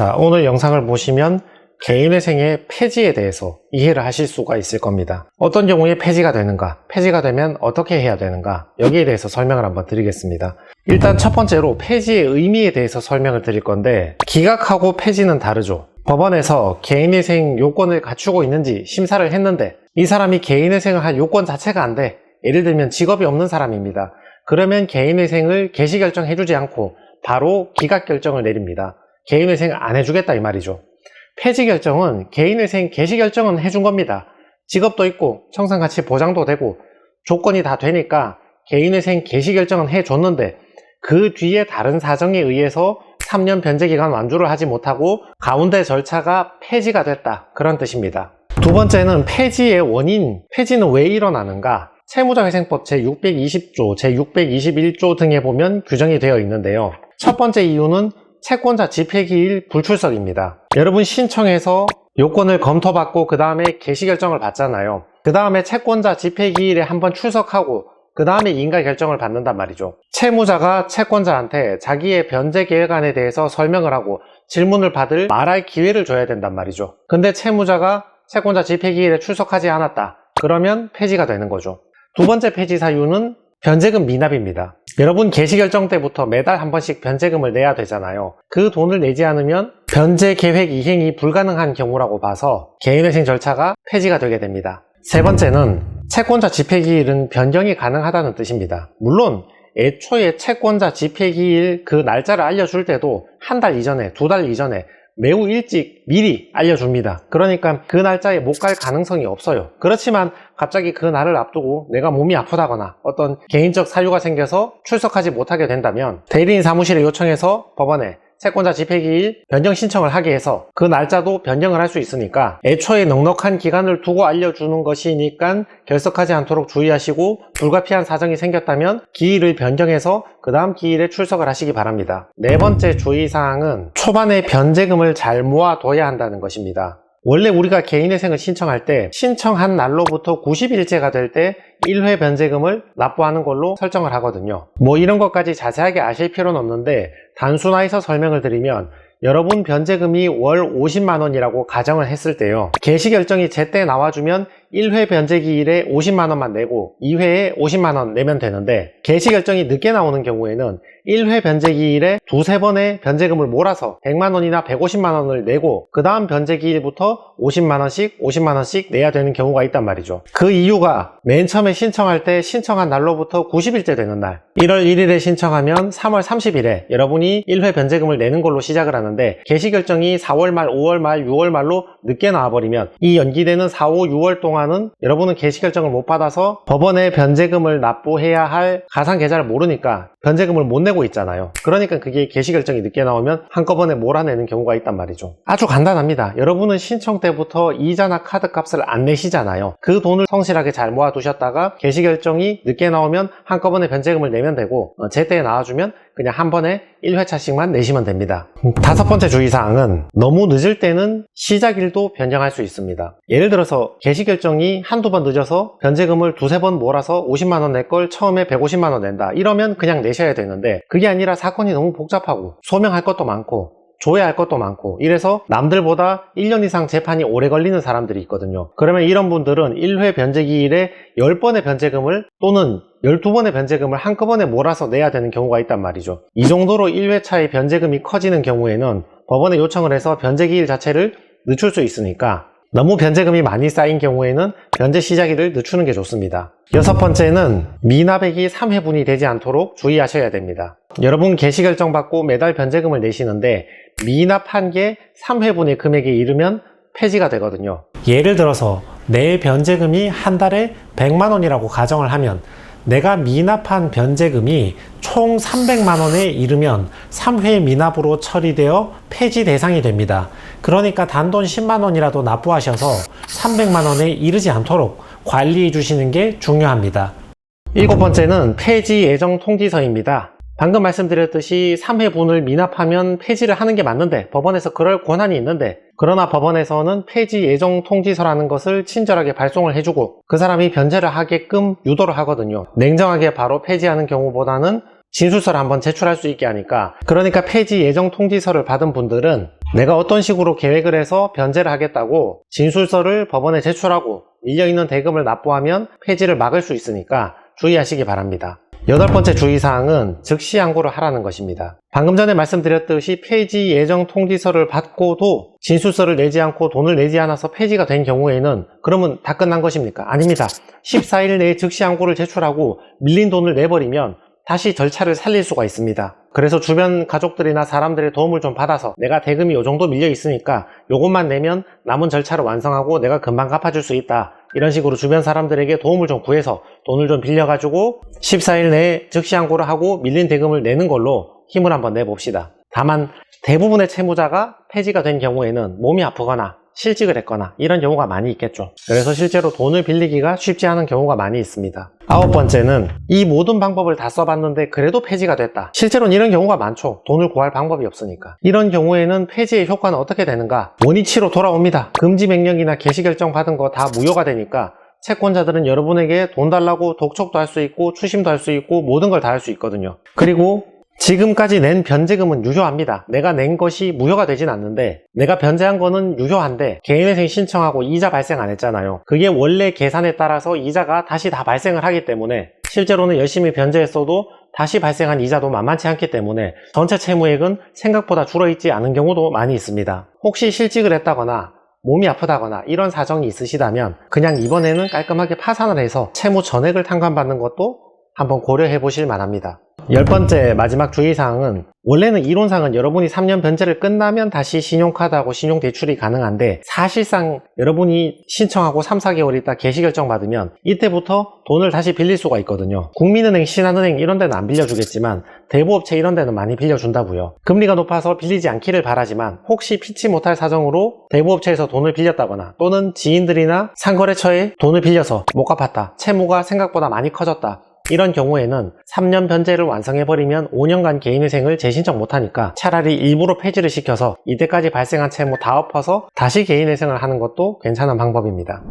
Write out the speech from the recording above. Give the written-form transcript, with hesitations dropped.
자, 오늘 영상을 보시면 개인회생의 폐지에 대해서 이해를 하실 수가 있을 겁니다. 어떤 경우에 폐지가 되는가, 폐지가 되면 어떻게 해야 되는가, 여기에 대해서 설명을 한번 드리겠습니다. 일단 첫 번째로 폐지의 의미에 대해서 설명을 드릴 건데, 기각하고 폐지는 다르죠. 법원에서 개인회생 요건을 갖추고 있는지 심사를 했는데 이 사람이 개인회생을 할 요건 자체가 안 돼. 예를 들면 직업이 없는 사람입니다. 그러면 개인회생을 개시결정해주지 않고 바로 기각결정을 내립니다. 개인회생을 안 해주겠다 이 말이죠. 폐지결정은 개인회생 개시결정은 해준 겁니다. 직업도 있고 청산가치 보장도 되고 조건이 다 되니까 개인회생 개시결정은 해줬는데 그 뒤에 다른 사정에 의해서 3년 변제기간 완주를 하지 못하고 가운데 절차가 폐지가 됐다, 그런 뜻입니다. 두 번째는 폐지의 원인, 폐지는 왜 일어나는가? 채무자회생법 제620조, 제621조 등에 보면 규정이 되어 있는데요. 첫 번째 이유는 채권자 집회기일 불출석입니다. 여러분 신청해서 요건을 검토받고 그 다음에 개시결정을 받잖아요. 그 다음에 채권자 집회기일에 한번 출석하고 그 다음에 인가결정을 받는단 말이죠. 채무자가 채권자한테 자기의 변제계획안에 대해서 설명을 하고 질문을 받을 말할 기회를 줘야 된단 말이죠. 근데 채무자가 채권자 집회기일에 출석하지 않았다. 그러면 폐지가 되는 거죠. 두 번째 폐지 사유는 변제금 미납입니다. 여러분 개시결정 때부터 매달 한 번씩 변제금을 내야 되잖아요. 그 돈을 내지 않으면 변제계획 이행이 불가능한 경우라고 봐서 개인회생 절차가 폐지가 되게 됩니다. 세 번째는 채권자 집회기일은 변경이 가능하다는 뜻입니다. 물론 애초에 채권자 집회기일 그 날짜를 알려줄 때도 한 달 이전에, 두 달 이전에 매우 일찍 미리 알려줍니다. 그러니까 그 날짜에 못 갈 가능성이 없어요. 그렇지만 갑자기 그 날을 앞두고 내가 몸이 아프다거나 어떤 개인적 사유가 생겨서 출석하지 못하게 된다면 대리인 사무실에 요청해서 법원에 채권자 집회기일 변경 신청을 하게 해서 그 날짜도 변경을 할 수 있으니까 애초에 넉넉한 기간을 두고 알려주는 것이니까 결석하지 않도록 주의하시고 불가피한 사정이 생겼다면 기일을 변경해서 그 다음 기일에 출석을 하시기 바랍니다. 네 번째 주의사항은 초반에 변제금을 잘 모아둬야 한다는 것입니다. 원래 우리가 개인회생을 신청할 때 신청한 날로부터 90일째가 될 때 1회 변제금을 납부하는 걸로 설정을 하거든요. 뭐 이런 것까지 자세하게 아실 필요는 없는데 단순화해서 설명을 드리면 여러분 변제금이 월 50만원이라고 가정을 했을 때요, 개시결정이 제때 나와주면 1회 변제기일에 50만원만 내고 2회에 50만원 내면 되는데 개시결정이 늦게 나오는 경우에는 1회 변제기일에 두세 번의 변제금을 몰아서 100만원이나 150만원을 내고 그 다음 변제기일부터 50만원씩 내야 되는 경우가 있단 말이죠. 그 이유가 맨 처음에 신청할 때 신청한 날로부터 90일째 되는 날 1월 1일에 신청하면 3월 30일에 여러분이 1회 변제금을 내는 걸로 시작을 하는데 개시결정이 4월 말, 5월 말, 6월 말로 늦게 나와버리면 이 연기되는 4, 5, 6월 동안은 여러분은 개시결정을 못 받아서 법원에 변제금을 납부해야 할 가상계좌를 모르니까 변제금을 못 내고 있잖아요. 그러니까 그게 개시결정이 늦게 나오면 한꺼번에 몰아내는 경우가 있단 말이죠. 아주 간단합니다. 여러분은 신청 때부터 이자나 카드 값을 안 내시잖아요. 그 돈을 성실하게 잘 모아두셨다가 개시결정이 늦게 나오면 한꺼번에 변제금을 내면 되고 제때에 나와주면 그냥 한 번에 1회차씩만 내시면 됩니다. 다섯 번째 주의사항은 너무 늦을 때는 시작일도 변경할 수 있습니다. 예를 들어서 개시결정이 한두 번 늦어서 변제금을 두세 번 몰아서 50만원 낼 걸 처음에 150만원 낸다, 이러면 그냥 내셔야 되는데 그게 아니라 사건이 너무 복잡하고 소명할 것도 많고 줘야 할 것도 많고 이래서 남들보다 1년 이상 재판이 오래 걸리는 사람들이 있거든요. 그러면 이런 분들은 1회 변제기일에 10번의 변제금을 또는 12번의 변제금을 한꺼번에 몰아서 내야 되는 경우가 있단 말이죠. 이 정도로 1회차의 변제금이 커지는 경우에는 법원에 요청을 해서 변제기일 자체를 늦출 수 있으니까 너무 변제금이 많이 쌓인 경우에는 변제 시작일을 늦추는 게 좋습니다. 여섯 번째는 미납액이 3회분이 되지 않도록 주의하셔야 됩니다. 여러분 개시결정 받고 매달 변제금을 내시는데 미납한 게 3회분의 금액에 이르면 폐지가 되거든요. 예를 들어서 내 변제금이 한 달에 100만원이라고 가정을 하면 내가 미납한 변제금이 총 300만원에 이르면 3회 미납으로 처리되어 폐지 대상이 됩니다. 그러니까 단돈 10만원이라도 납부하셔서 300만원에 이르지 않도록 관리해 주시는 게 중요합니다. 일곱 번째는 폐지 예정 통지서입니다. 방금 말씀드렸듯이 3회분을 미납하면 폐지를 하는 게 맞는데 법원에서 그럴 권한이 있는데, 그러나 법원에서는 폐지 예정 통지서라는 것을 친절하게 발송을 해주고 그 사람이 변제를 하게끔 유도를 하거든요. 냉정하게 바로 폐지하는 경우보다는 진술서를 한번 제출할 수 있게 하니까, 그러니까 폐지 예정 통지서를 받은 분들은 내가 어떤 식으로 계획을 해서 변제를 하겠다고 진술서를 법원에 제출하고 밀려있는 대금을 납부하면 폐지를 막을 수 있으니까 주의하시기 바랍니다. 8번째 주의사항은 즉시 항고를 하라는 것입니다. 방금 전에 말씀드렸듯이 폐지 예정 통지서를 받고도 진술서를 내지 않고 돈을 내지 않아서 폐지가 된 경우에는 그러면 다 끝난 것입니까? 아닙니다. 14일 내에 즉시 항고를 제출하고 밀린 돈을 내버리면 다시 절차를 살릴 수가 있습니다. 그래서 주변 가족들이나 사람들의 도움을 좀 받아서 내가 대금이 요 정도 밀려 있으니까 요것만 내면 남은 절차를 완성하고 내가 금방 갚아줄 수 있다. 이런 식으로 주변 사람들에게 도움을 좀 구해서 돈을 좀 빌려가지고 14일 내에 즉시 항고를 하고 밀린 대금을 내는 걸로 힘을 한번 내봅시다. 다만 대부분의 채무자가 폐지가 된 경우에는 몸이 아프거나 실직을 했거나 이런 경우가 많이 있겠죠. 그래서 실제로 돈을 빌리기가 쉽지 않은 경우가 많이 있습니다. 9번째는 이 모든 방법을 다 써봤는데 그래도 폐지가 됐다. 실제로는 이런 경우가 많죠. 돈을 구할 방법이 없으니까. 이런 경우에는 폐지의 효과는 어떻게 되는가? 원위치로 돌아옵니다. 금지 명령이나 개시 결정 받은 거 다 무효가 되니까 채권자들은 여러분에게 돈 달라고 독촉도 할 수 있고 추심도 할 수 있고 모든 걸 다 할 수 있거든요. 그리고 지금까지 낸 변제금은 유효합니다. 내가 낸 것이 무효가 되진 않는데 내가 변제한 거는 유효한데 개인회생 신청하고 이자 발생 안 했잖아요. 그게 원래 계산에 따라서 이자가 다시 다 발생을 하기 때문에 실제로는 열심히 변제했어도 다시 발생한 이자도 만만치 않기 때문에 전체 채무액은 생각보다 줄어있지 않은 경우도 많이 있습니다. 혹시 실직을 했다거나 몸이 아프다거나 이런 사정이 있으시다면 그냥 이번에는 깔끔하게 파산을 해서 채무 전액을 탕감받는 것도 한번 고려해 보실 만합니다. 10번째 마지막 주의사항은 원래는 이론상은 여러분이 3년 변제를 끝나면 다시 신용카드하고 신용대출이 가능한데 사실상 여러분이 신청하고 3, 4개월 있다 개시결정 받으면 이때부터 돈을 다시 빌릴 수가 있거든요. 국민은행, 신한은행 이런 데는 안 빌려주겠지만 대부업체 이런 데는 많이 빌려준다고요. 금리가 높아서 빌리지 않기를 바라지만 혹시 피치 못할 사정으로 대부업체에서 돈을 빌렸다거나 또는 지인들이나 상거래처에 돈을 빌려서 못 갚았다. 채무가 생각보다 많이 커졌다. 이런 경우에는 3년 변제를 완성해버리면 5년간 개인회생을 재신청 못하니까 차라리 일부러 폐지를 시켜서 이때까지 발생한 채무 다 엎어서 다시 개인회생을 하는 것도 괜찮은 방법입니다.